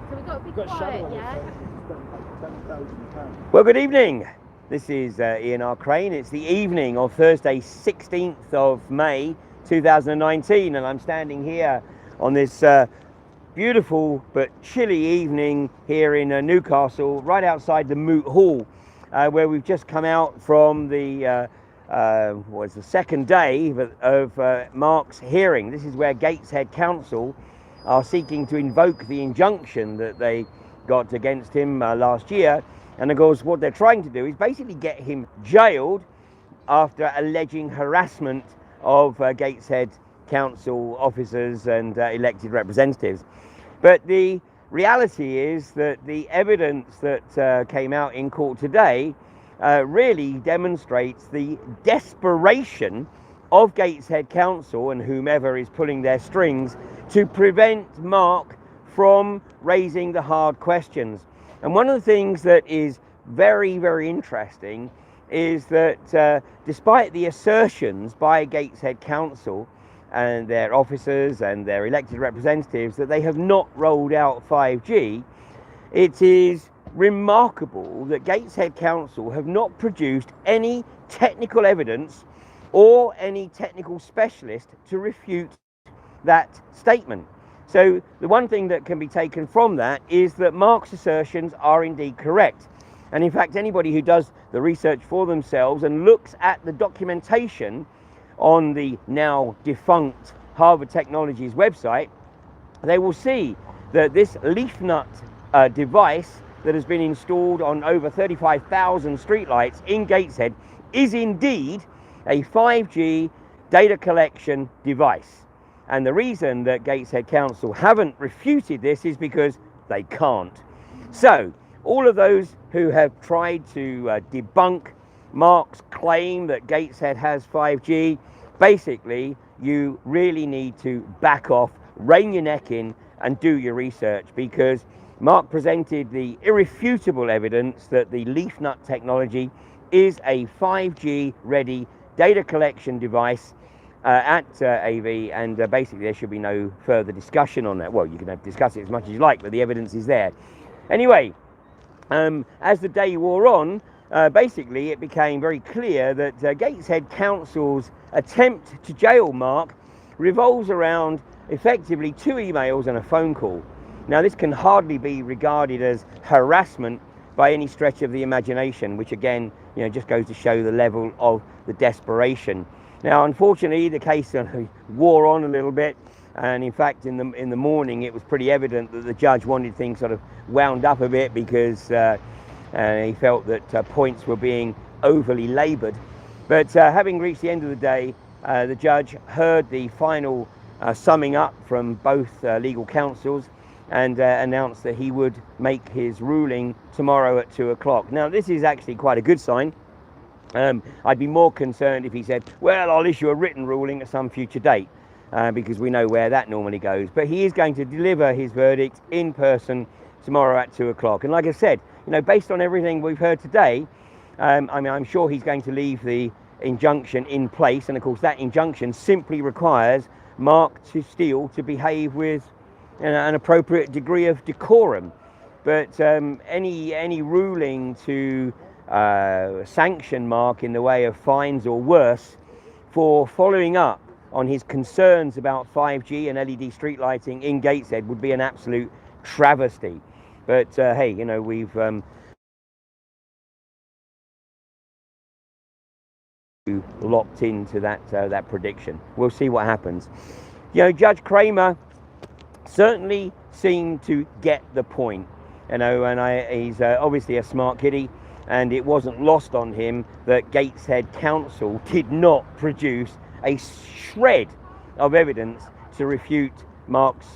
So we've got to be quiet, yeah? Well, good evening. This is Ian R. Crane. It's the evening of Thursday, 16th of May 2019, and I'm standing here on this beautiful but chilly evening here in Newcastle, right outside the Moot Hall, where we've just come out from the the second day of Mark's hearing. This is where Gateshead Council are seeking to invoke the injunction that they got against him last year. And of course, what they're trying to do is basically get him jailed after alleging harassment of Gateshead Council officers and elected representatives. But the reality is that the evidence that came out in court today really demonstrates the desperation of Gateshead Council and whomever is pulling their strings to prevent Mark from raising the hard questions. And one of the things that is very, very interesting is that despite the assertions by Gateshead Council and their officers and their elected representatives that they have not rolled out 5G, it is remarkable that Gateshead Council have not produced any technical evidence or any technical specialist to refute that statement. So the one thing that can be taken from that is that Mark's assertions are indeed correct. And in fact, anybody who does the research for themselves and looks at the documentation on the now defunct Harvard Technologies website, they will see that this leaf nut device that has been installed on over 35,000 streetlights in Gateshead is indeed a 5G data collection device. And the reason that Gateshead Council haven't refuted this is because they can't. So all of those who have tried to debunk Mark's claim that Gateshead has 5G, basically you really need to back off, rein your neck in and do your research, because Mark presented the irrefutable evidence that the leaf nut technology is a 5G ready data collection device at AV, and basically there should be no further discussion on that. Well, you can discuss it as much as you like, but the evidence is there. Anyway, as the day wore on, basically it became very clear that Gateshead Council's attempt to jail Mark revolves around effectively 2 emails and a phone call. Now, this can hardly be regarded as harassment by any stretch of the imagination, which again, just goes to show the level of the desperation. Now, unfortunately, the case wore on a little bit, and in fact, in the morning, it was pretty evident that the judge wanted things sort of wound up a bit because he felt that points were being overly laboured. But having reached the end of the day, the judge heard the final summing up from both legal counsels and announced that he would make his ruling tomorrow at 2 o'clock. Now, this is actually quite a good sign. I'd be more concerned if he said, well, I'll issue a written ruling at some future date, because we know where that normally goes. But he is going to deliver his verdict in person tomorrow at 2 o'clock. And like I said, based on everything we've heard today, I'm sure he's going to leave the injunction in place. And of course, that injunction simply requires Mark STEELE to behave with an appropriate degree of decorum. But any ruling to sanction Mark in the way of fines or worse for following up on his concerns about 5G and LED street lighting in Gateshead would be an absolute travesty. But hey, we've locked into that prediction. We'll see what happens. Judge Kramer certainly seemed to get the point, and he's obviously a smart kiddie, and it wasn't lost on him that Gateshead Council did not produce a shred of evidence to refute Mark's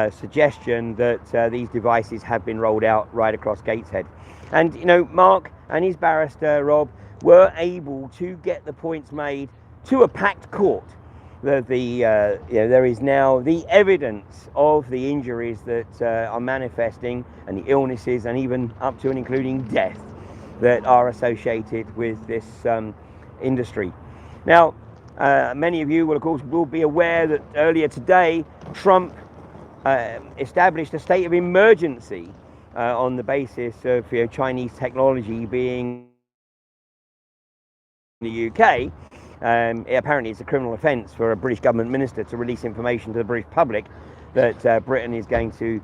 suggestion that these devices have been rolled out right across Gateshead. And Mark and his barrister Rob were able to get the points made to a packed court. There is now the evidence of the injuries that are manifesting, and the illnesses, and even up to and including death, that are associated with this industry. Now, many of you will, of course, be aware that earlier today, Trump established a state of emergency on the basis of Chinese technology being in the UK. Apparently it's a criminal offence for a British government minister to release information to the British public that Britain is going to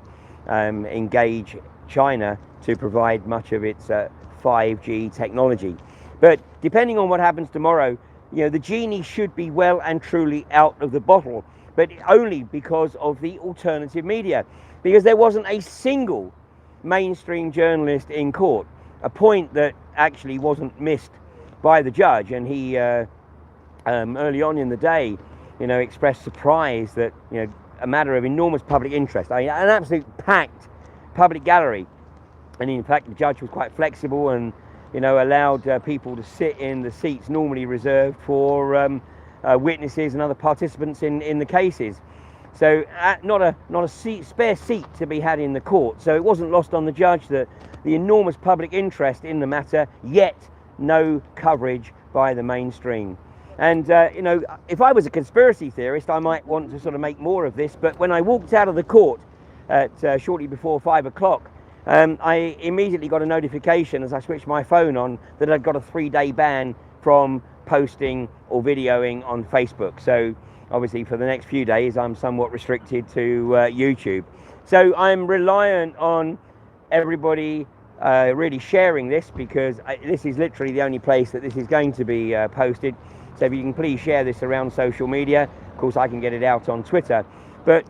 engage China to provide much of its 5G technology. But depending on what happens tomorrow, the genie should be well and truly out of the bottle, but only because of the alternative media, because there wasn't a single mainstream journalist in court, a point that actually wasn't missed by the judge. And he early on in the day expressed surprise that a matter of enormous public interest, an absolute packed public gallery, and in fact the judge was quite flexible and allowed people to sit in the seats normally reserved for witnesses and other participants in the cases. So not a spare seat to be had in the court. So it wasn't lost on the judge that the enormous public interest in the matter, yet no coverage by the mainstream. And if I was a conspiracy theorist, I might want to sort of make more of this. But when I walked out of the court at shortly before 5 o'clock, I immediately got a notification as I switched my phone on that I'd got a 3-day ban from posting or videoing on Facebook. So obviously for the next few days I'm somewhat restricted to YouTube. So I'm reliant on everybody really sharing this, because this is literally the only place that this is going to be posted. So if you can please share this around social media. Of course I can get it out on Twitter, but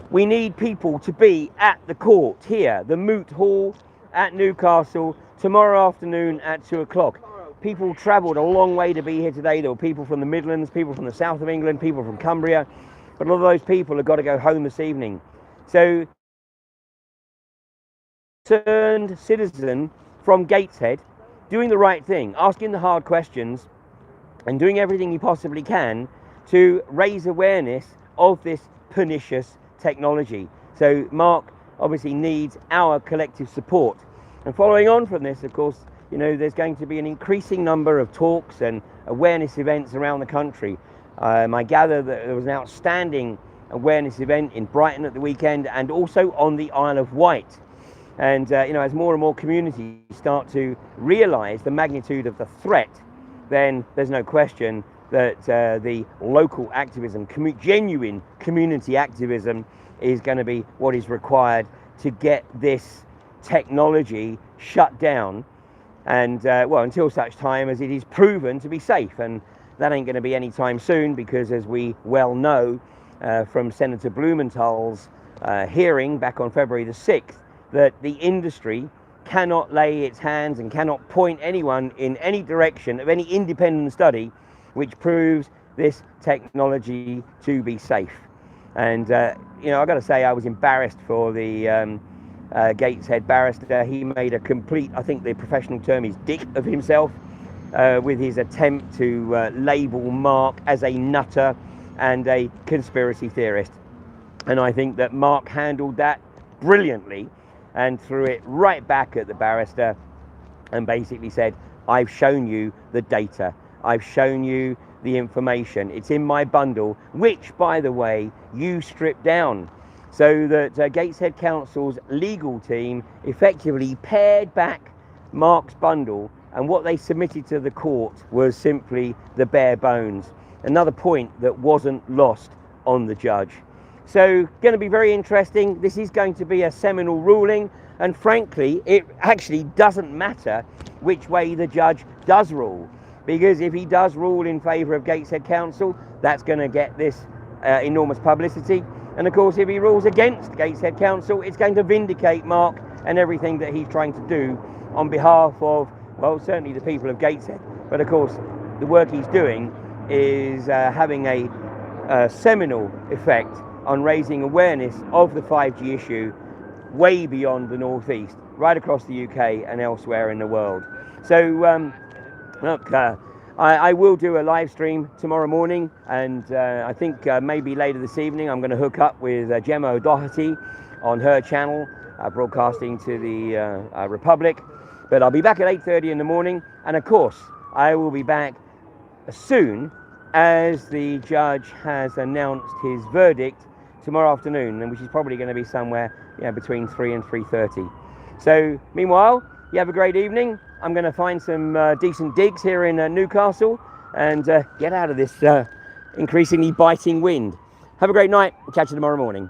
we need people to be at the court here, the Moot Hall at Newcastle, tomorrow afternoon at 2 o'clock. People travelled a long way to be here today. There were people from the Midlands, people from the south of England, people from Cumbria, but a lot of those people have got to go home this evening. So, concerned citizen from Gateshead, doing the right thing, asking the hard questions, and doing everything he possibly can to raise awareness of this pernicious technology. So Mark obviously needs our collective support. And following on from this, of course, there's going to be an increasing number of talks and awareness events around the country. I gather that there was an outstanding awareness event in Brighton at the weekend, and also on the Isle of Wight. And as more and more communities start to realise the magnitude of the threat, then there's no question that the local activism, genuine community activism, is going to be what is required to get this technology shut down, and until such time as it is proven to be safe. And that ain't going to be any time soon, because as we well know from Senator Blumenthal's hearing back on February the 6th, that the industry cannot lay its hands and cannot point anyone in any direction of any independent study which proves this technology to be safe. And I've got to say, I was embarrassed for the Gateshead barrister. He made a complete, I think the professional term is dick of himself, with his attempt to label Mark as a nutter and a conspiracy theorist. And I think that Mark handled that brilliantly and threw it right back at the barrister and basically said, I've shown you the data, I've shown you the information, it's in my bundle, which, by the way, you stripped down. So that Gateshead Council's legal team effectively pared back Mark's bundle, and what they submitted to the court was simply the bare bones. Another point that wasn't lost on the judge. So, going to be very interesting. This is going to be a seminal ruling, and frankly, it actually doesn't matter which way the judge does rule, because if he does rule in favour of Gateshead Council, that's going to get this enormous publicity. And of course, if he rules against Gateshead Council, it's going to vindicate Mark and everything that he's trying to do on behalf of, well, certainly the people of Gateshead. But of course, the work he's doing is having a seminal effect on raising awareness of the 5G issue way beyond the northeast, right across the UK and elsewhere in the world. So look, I will do a live stream tomorrow morning, and I think maybe later this evening I'm going to hook up with Gemma O'Doherty on her channel, broadcasting to the Republic. But I'll be back at 8:30 in the morning, and of course I will be back as soon as the judge has announced his verdict tomorrow afternoon, and which is probably going to be somewhere, you know, between 3 and 3:30. So meanwhile, you have a great evening. I'm going to find some decent digs here in Newcastle and get out of this increasingly biting wind. Have a great night. Catch you tomorrow morning.